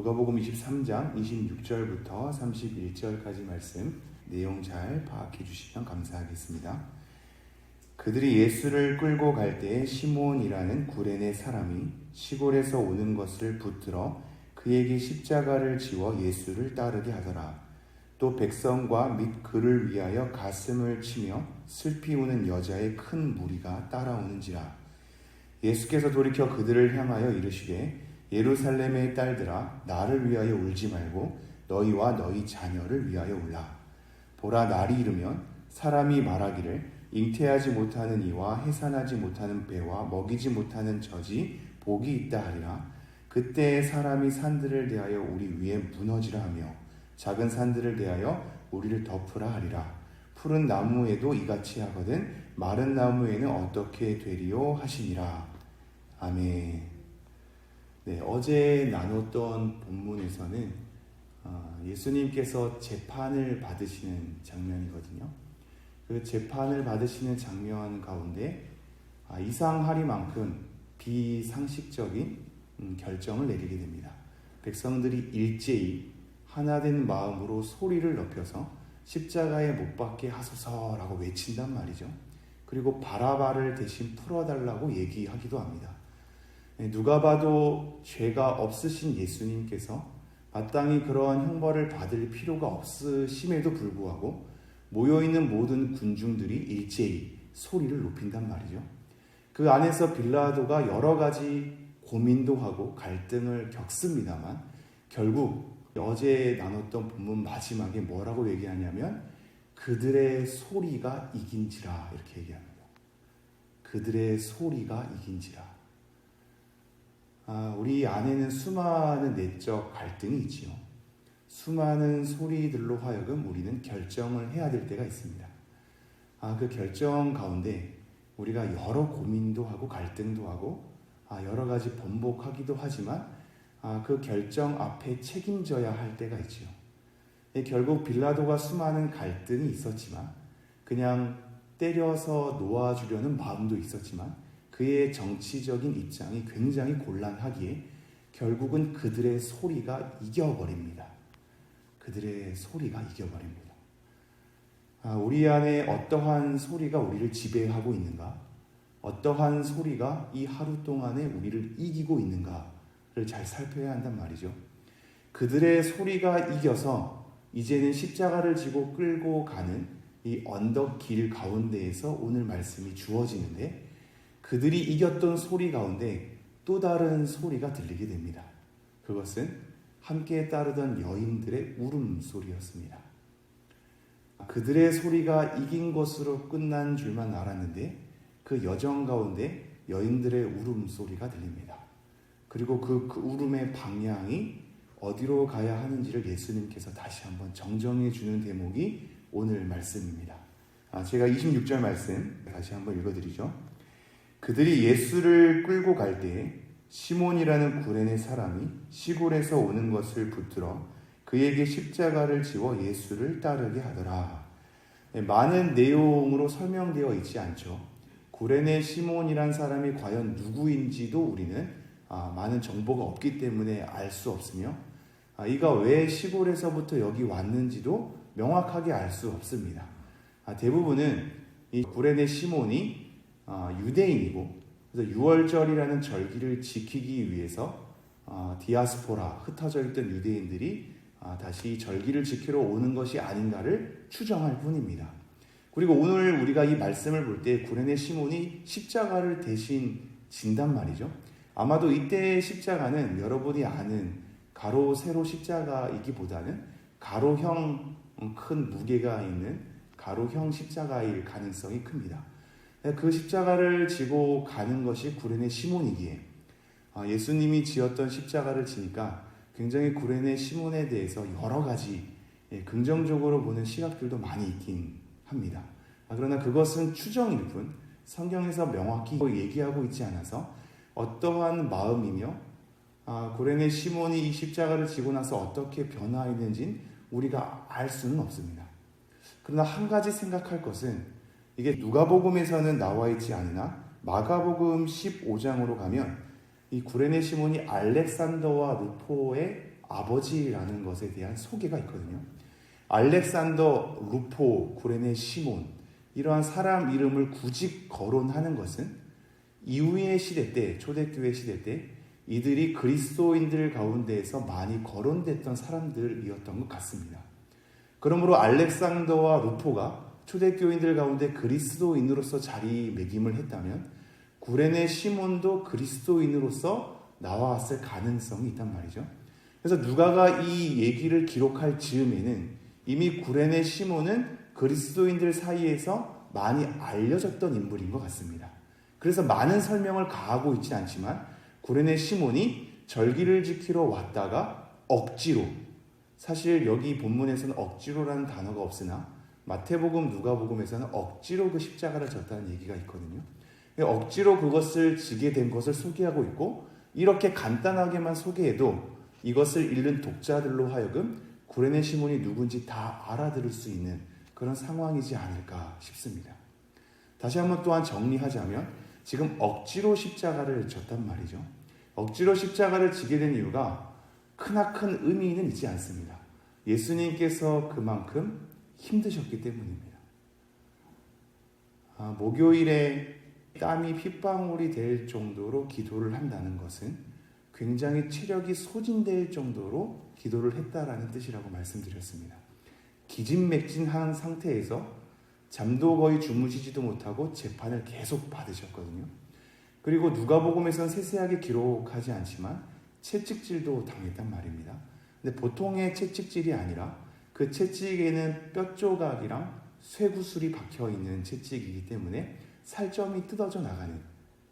누가복음 23장 26절부터 31절까지 말씀 내용 잘 파악해 주시면 감사하겠습니다. 그들이 예수를 끌고 갈 때에 시몬이라는 구레네 사람이 시골에서 오는 것을 붙들어 그에게 십자가를 지워 예수를 따르게 하더라. 또 백성과 및 그를 위하여 가슴을 치며 슬피 우는 여자의 큰 무리가 따라오는지라. 예수께서 돌이켜 그들을 향하여 이르시되 예루살렘의 딸들아, 나를 위하여 울지 말고 너희와 너희 자녀를 위하여 울라. 보라, 날이 이르면 사람이 말하기를 잉태하지 못하는 이와 해산하지 못하는 배와 먹이지 못하는 젖이 복이 있다 하리라. 그때 사람이 산들을 대하여 우리 위에 무너지라 하며 작은 산들을 대하여 우리를 덮으라 하리라. 푸른 나무에도 이같이 하거든 마른 나무에는 어떻게 되리요 하시니라. 아멘. 네, 어제 나눴던 본문에서는 예수님께서 재판을 받으시는 장면이거든요. 그 재판을 받으시는 장면 가운데 이상하리만큼 비상식적인 결정을 내리게 됩니다. 백성들이 일제히 하나된 마음으로 소리를 높여서 십자가에 못 박게 하소서라고 외친단 말이죠. 그리고 바라바를 대신 풀어달라고 얘기하기도 합니다. 누가 봐도 죄가 없으신 예수님께서 마땅히 그러한 형벌을 받을 필요가 없으심에도 불구하고 모여있는 모든 군중들이 일제히 소리를 높인단 말이죠. 그 안에서 빌라도가 여러 가지 고민도 하고 갈등을 겪습니다만 결국 어제 나눴던 본문 마지막에 뭐라고 얘기하냐면 그들의 소리가 이긴지라 이렇게 얘기합니다. 그들의 소리가 이긴지라. 우리 안에는 수많은 내적 갈등이 있지요. 수많은 소리들로 하여금 우리는 결정을 해야 될 때가 있습니다. 그 결정 가운데 우리가 여러 고민도 하고 갈등도 하고 여러 가지 번복하기도 하지만 그 결정 앞에 책임져야 할 때가 있지요. 결국 빌라도가 수많은 갈등이 있었지만 그냥 때려서 놓아주려는 마음도 있었지만 그의 정치적인 입장이 굉장히 곤란하기에 결국은 그들의 소리가 이겨버립니다. 그들의 소리가 이겨버립니다. 우리 안에 어떠한 소리가 우리를 지배하고 있는가? 어떠한 소리가 이 하루 동안에 우리를 이기고 있는가를 잘 살펴야 한단 말이죠. 그들의 소리가 이겨서 이제는 십자가를 지고 끌고 가는 이 언덕 길 가운데에서 오늘 말씀이 주어지는데 그들이 이겼던 소리 가운데 또 다른 소리가 들리게 됩니다. 그것은 함께 따르던 여인들의 울음소리였습니다. 그들의 소리가 이긴 것으로 끝난 줄만 알았는데 그 여정 가운데 여인들의 울음소리가 들립니다. 그리고 그 울음의 방향이 어디로 가야 하는지를 예수님께서 다시 한번 정정해 주는 대목이 오늘 말씀입니다. 제가 26절 말씀 다시 한번 읽어드리죠. 그들이 예수를 끌고 갈 때에 시몬이라는 구레네 사람이 시골에서 오는 것을 붙들어 그에게 십자가를 지워 예수를 따르게 하더라. 많은 내용으로 설명되어 있지 않죠. 구레네 시몬이란 사람이 과연 누구인지도 우리는 많은 정보가 없기 때문에 알 수 없으며 이가 왜 시골에서부터 여기 왔는지도 명확하게 알 수 없습니다. 대부분은 이 구레네 시몬이 유대인이고 그래서 유월절이라는 절기를 지키기 위해서 디아스포라 흩어져 있던 유대인들이 다시 절기를 지키러 오는 것이 아닌가를 추정할 뿐입니다. 그리고 오늘 우리가 이 말씀을 볼 때 구레네 시몬이 십자가를 대신 진단 말이죠. 아마도 이때의 십자가는 여러분이 아는 가로 세로 십자가이기보다는 가로형 큰 무게가 있는 가로형 십자가일 가능성이 큽니다. 그 십자가를 지고 가는 것이 구레네 시몬이기에 예수님이 지었던 십자가를 지니까 굉장히 구레네 시몬에 대해서 여러 가지 긍정적으로 보는 시각들도 많이 있긴 합니다. 그러나 그것은 추정일 뿐 성경에서 명확히 얘기하고 있지 않아서 어떠한 마음이며 구레네 시몬이 이 십자가를 지고 나서 어떻게 변화했는지는 우리가 알 수는 없습니다. 그러나 한 가지 생각할 것은 이게 누가복음에서는 나와 있지 않으나 마가복음 15장으로 가면 이 구레네 시몬이 알렉산더와 루포의 아버지라는 것에 대한 소개가 있거든요. 알렉산더, 루포, 구레네, 시몬 이러한 사람 이름을 굳이 거론하는 것은 이후의 시대 때, 초대교회 시대 때 이들이 그리스도인들 가운데에서 많이 거론됐던 사람들이었던 것 같습니다. 그러므로 알렉산더와 루포가 초대교인들 가운데 그리스도인으로서 자리매김을 했다면 구레네 시몬도 그리스도인으로서 나왔을 가능성이 있단 말이죠. 그래서 누가가 이 얘기를 기록할 즈음에는 이미 구레네 시몬은 그리스도인들 사이에서 많이 알려졌던 인물인 것 같습니다. 그래서 많은 설명을 가하고 있지 않지만 구레네 시몬이 절기를 지키러 왔다가 억지로, 사실 여기 본문에서는 억지로라는 단어가 없으나 마태복음, 누가복음에서는 억지로 그 십자가를 졌다는 얘기가 있거든요. 억지로 그것을 지게 된 것을 소개하고 있고, 이렇게 간단하게만 소개해도 이것을 읽는 독자들로 하여금 구레네 시몬이 누군지 다 알아들을 수 있는 그런 상황이지 않을까 싶습니다. 다시 한번 또한 정리하자면 지금 억지로 십자가를 졌단 말이죠. 억지로 십자가를 지게 된 이유가 크나큰 의미는 있지 않습니다. 예수님께서 그만큼 힘드셨기 때문입니다. 목요일에 땀이 핏방울이 될 정도로 기도를 한다는 것은 굉장히 체력이 소진될 정도로 기도를 했다라는 뜻이라고 말씀드렸습니다. 기진맥진한 상태에서 잠도 거의 주무시지도 못하고 재판을 계속 받으셨거든요. 그리고 누가복음에서는 세세하게 기록하지 않지만 채찍질도 당했단 말입니다. 근데 보통의 채찍질이 아니라 그 채찍에는 뼈조각이랑 쇠구슬이 박혀있는 채찍이기 때문에 살점이 뜯어져 나가는,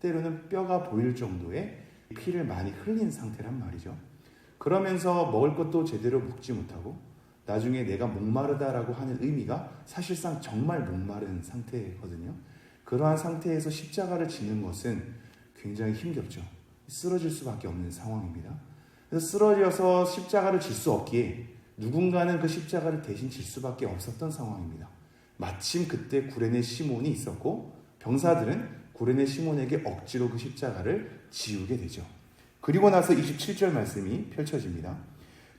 때로는 뼈가 보일 정도의 피를 많이 흘린 상태란 말이죠. 그러면서 먹을 것도 제대로 먹지 못하고 나중에 내가 목마르다라고 하는 의미가 사실상 정말 목마른 상태거든요. 그러한 상태에서 십자가를 지는 것은 굉장히 힘겹죠. 쓰러질 수밖에 없는 상황입니다. 그래서 쓰러져서 십자가를 질 수 없기에 누군가는 그 십자가를 대신 질 수밖에 없었던 상황입니다. 마침 그때 구레네 시몬이 있었고 병사들은 구레네 시몬에게 억지로 그 십자가를 지우게 되죠. 그리고 나서 27절 말씀이 펼쳐집니다.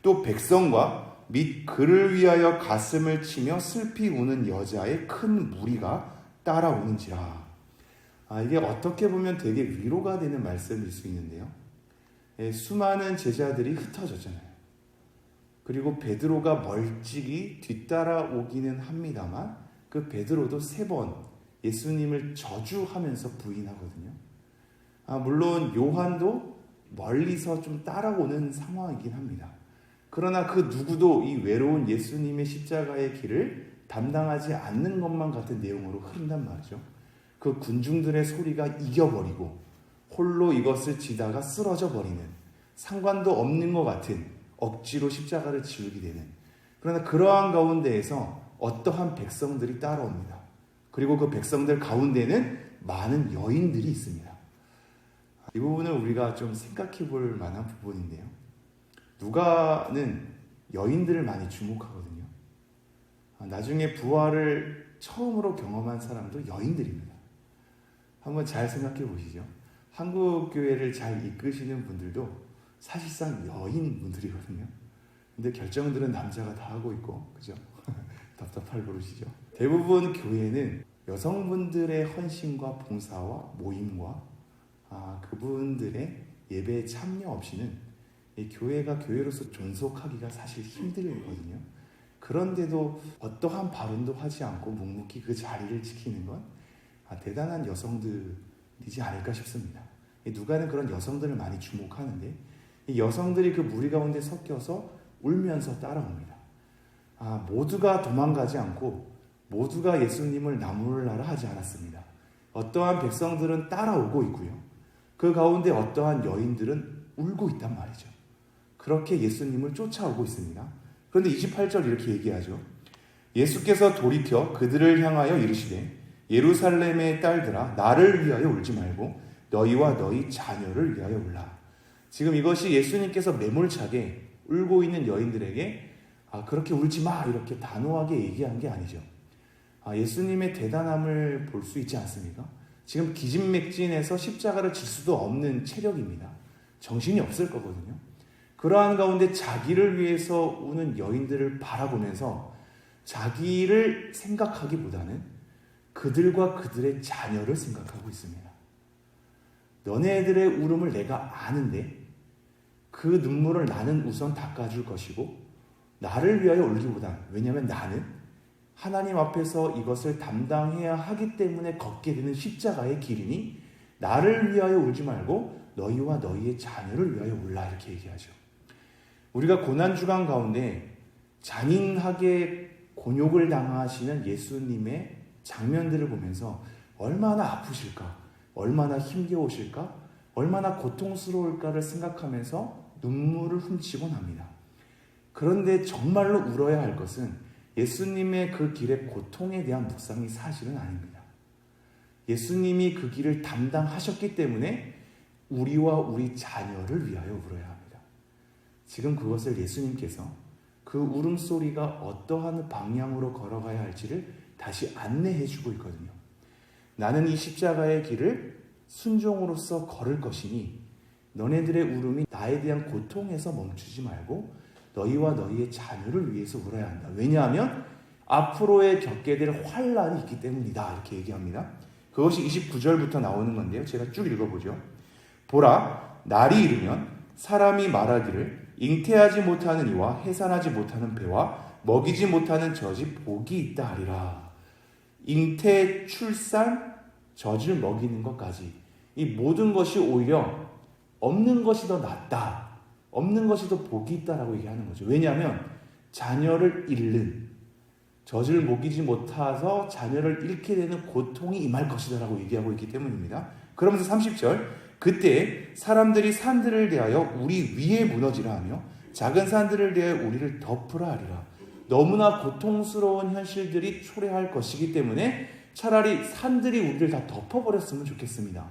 또 백성과 및 그를 위하여 가슴을 치며 슬피 우는 여자의 큰 무리가 따라오는지라. 이게 어떻게 보면 되게 위로가 되는 말씀일 수 있는데요. 수많은 제자들이 흩어졌잖아요. 그리고 베드로가 멀찍이 뒤따라오기는 합니다만 그 베드로도 3번 예수님을 저주하면서 부인하거든요. 물론 요한도 멀리서 좀 따라오는 상황이긴 합니다. 그러나 그 누구도 이 외로운 예수님의 십자가의 길을 담당하지 않는 것만 같은 내용으로 흐른단 말이죠. 그 군중들의 소리가 이겨버리고 홀로 이것을 지다가 쓰러져 버리는, 상관도 없는 것 같은 억지로 십자가를 지우게 되는, 그러나 그러한 가운데에서 어떠한 백성들이 따라옵니다. 그리고 그 백성들 가운데는 많은 여인들이 있습니다. 이 부분을 우리가 좀 생각해 볼 만한 부분인데요. 누가는 여인들을 많이 주목하거든요. 나중에 부활을 처음으로 경험한 사람도 여인들입니다. 한번 잘 생각해 보시죠. 한국 교회를 잘 이끄시는 분들도 사실상 여인분들이거든요. 근데 결정들은 남자가 다 하고 있고, 그죠? 답답할 버릇이죠. 대부분 교회는 여성분들의 헌신과 봉사와 모임과 그분들의 예배에 참여 없이는 이 교회가 교회로서 존속하기가 사실 힘들거든요. 그런데도 어떠한 발언도 하지 않고 묵묵히 그 자리를 지키는 건 대단한 여성들이지 않을까 싶습니다. 누가는 그런 여성들을 많이 주목하는데 이 여성들이 그 무리 가운데 섞여서 울면서 따라옵니다. 모두가 도망가지 않고 모두가 예수님을 나무라라 하지 않았습니다. 어떠한 백성들은 따라오고 있고요. 그 가운데 어떠한 여인들은 울고 있단 말이죠. 그렇게 예수님을 쫓아오고 있습니다. 그런데 28절 이렇게 얘기하죠. 예수께서 돌이켜 그들을 향하여 이르시되 예루살렘의 딸들아 나를 위하여 울지 말고 너희와 너희 자녀를 위하여 울라. 지금 이것이 예수님께서 매몰차게 울고 있는 여인들에게 그렇게 울지 마 이렇게 단호하게 얘기한 게 아니죠. 예수님의 대단함을 볼 수 있지 않습니까? 지금 기진맥진해서 십자가를 질 수도 없는 체력입니다. 정신이 없을 거거든요. 그러한 가운데 자기를 위해서 우는 여인들을 바라보면서 자기를 생각하기보다는 그들과 그들의 자녀를 생각하고 있습니다. 너네들의 울음을 내가 아는데 그 눈물을 나는 우선 닦아줄 것이고 나를 위하여 울기보다, 왜냐하면 나는 하나님 앞에서 이것을 담당해야 하기 때문에 걷게 되는 십자가의 길이니 나를 위하여 울지 말고 너희와 너희의 자녀를 위하여 울라, 이렇게 얘기하죠. 우리가 고난주간 가운데 잔인하게 곤욕을 당하시는 예수님의 장면들을 보면서 얼마나 아프실까, 얼마나 힘겨우실까, 얼마나 고통스러울까를 생각하면서 눈물을 훔치곤 합니다. 그런데 정말로 울어야 할 것은 예수님의 그 길의 고통에 대한 묵상이 사실은 아닙니다. 예수님이 그 길을 담당하셨기 때문에 우리와 우리 자녀를 위하여 울어야 합니다. 지금 그것을 예수님께서 그 울음소리가 어떠한 방향으로 걸어가야 할지를 다시 안내해 주고 있거든요. 나는 이 십자가의 길을 순종으로서 걸을 것이니 너네들의 울음이 나에 대한 고통에서 멈추지 말고 너희와 너희의 자녀를 위해서 울어야 한다. 왜냐하면 앞으로의 겪게 될 환난이 있기 때문이다, 이렇게 얘기합니다. 그것이 29절부터 나오는 건데요. 제가 쭉 읽어보죠. 보라, 날이 이르면 사람이 말하기를 잉태하지 못하는 이와 해산하지 못하는 배와 먹이지 못하는 젖이 복이 있다 하리라. 잉태, 출산, 젖을 먹이는 것까지 이 모든 것이 오히려 없는 것이 더 낫다, 없는 것이 더 복이 있다라고 얘기하는 거죠. 왜냐하면 자녀를 잃는, 젖을 먹이지 못해서 자녀를 잃게 되는 고통이 임할 것이다라고 얘기하고 있기 때문입니다. 그러면서 30절, 그때 사람들이 산들을 대하여 우리 위에 무너지라 하며 작은 산들을 대하여 우리를 덮으라 하리라. 너무나 고통스러운 현실들이 초래할 것이기 때문에 차라리 산들이 우리를 다 덮어버렸으면 좋겠습니다.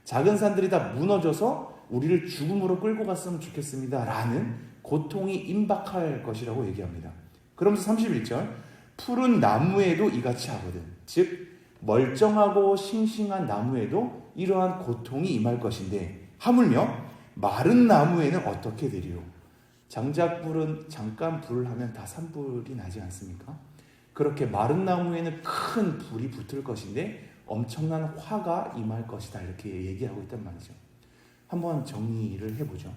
작은 산들이 다 무너져서 우리를 죽음으로 끌고 갔으면 좋겠습니다 라는 고통이 임박할 것이라고 얘기합니다. 그러면서 31절, 푸른 나무에도 이같이 하거든. 즉 멀쩡하고 싱싱한 나무에도 이러한 고통이 임할 것인데 하물며 마른 나무에는 어떻게 되리요? 장작불은 잠깐 불을 하면 다 산불이 나지 않습니까? 그렇게 마른 나무에는 큰 불이 붙을 것인데 엄청난 화가 임할 것이다, 이렇게 얘기하고 있단 말이죠. 한번 정리를 해보죠.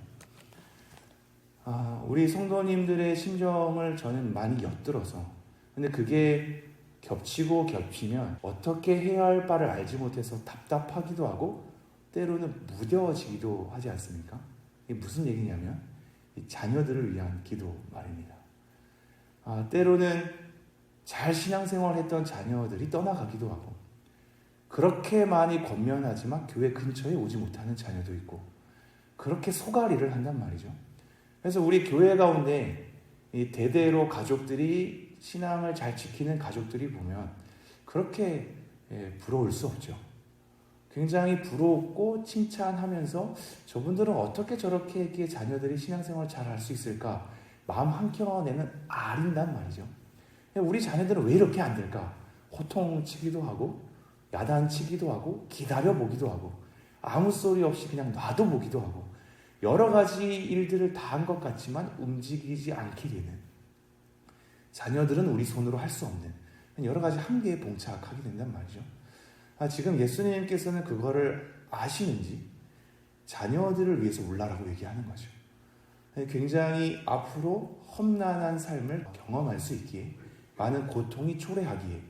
우리 성도님들의 심정을 저는 많이 엿들어서, 근데 그게 겹치고 겹치면 어떻게 해야 할 바를 알지 못해서 답답하기도 하고 때로는 무뎌지기도 하지 않습니까? 이게 무슨 얘기냐면 자녀들을 위한 기도 말입니다. 때로는 잘 신앙생활했던 자녀들이 떠나가기도 하고 그렇게 많이 권면하지만 교회 근처에 오지 못하는 자녀도 있고 그렇게 소갈이를 한단 말이죠. 그래서 우리 교회 가운데 이 대대로 가족들이 신앙을 잘 지키는 가족들이 보면 그렇게 부러울 수 없죠. 굉장히 부럽고 칭찬하면서 저분들은 어떻게 저렇게 자녀들이 신앙생활 잘 할 수 있을까 마음 한켠에는 아린단 말이죠. 우리 자녀들은 왜 이렇게 안 될까? 호통치기도 하고 야단치기도 하고 기다려보기도 하고 아무 소리 없이 그냥 놔둬보기도 하고 여러 가지 일들을 다 한 것 같지만 움직이지 않게 되는, 자녀들은 우리 손으로 할 수 없는 여러 가지 한계에 봉착하게 된단 말이죠. 지금 예수님께서는 그거를 아시는지 자녀들을 위해서 울라라고 얘기하는 거죠. 굉장히 앞으로 험난한 삶을 경험할 수 있기에, 많은 고통이 초래하기에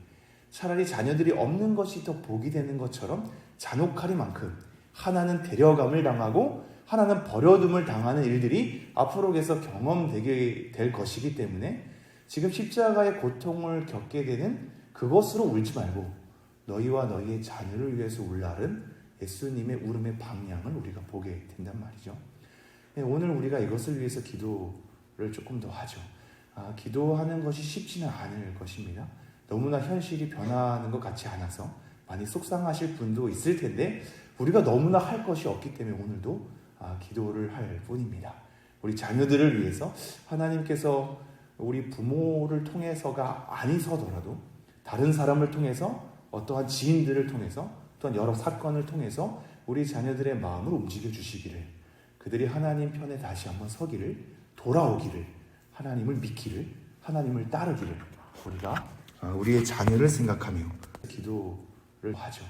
차라리 자녀들이 없는 것이 더 복이 되는 것처럼 잔혹하리만큼 하나는 데려감을 당하고 하나는 버려둠을 당하는 일들이 앞으로 계속 경험되게 될 것이기 때문에 지금 십자가의 고통을 겪게 되는 그것으로 울지 말고 너희와 너희의 자녀를 위해서 울라는 예수님의 울음의 방향을 우리가 보게 된단 말이죠. 오늘 우리가 이것을 위해서 기도를 조금 더 하죠. 기도하는 것이 쉽지는 않을 것입니다. 너무나 현실이 변하는 것 같지 않아서 많이 속상하실 분도 있을 텐데 우리가 너무나 할 것이 없기 때문에 오늘도 기도를 할 뿐입니다. 우리 자녀들을 위해서 하나님께서 우리 부모를 통해서가 아니서더라도 다른 사람을 통해서, 어떠한 지인들을 통해서, 또한 여러 사건을 통해서 우리 자녀들의 마음을 움직여 주시기를, 그들이 하나님 편에 다시 한번 서기를, 돌아오기를, 하나님을 믿기를, 하나님을 따르기를 우리가 우리의 자녀를 생각하며 기도를 하죠.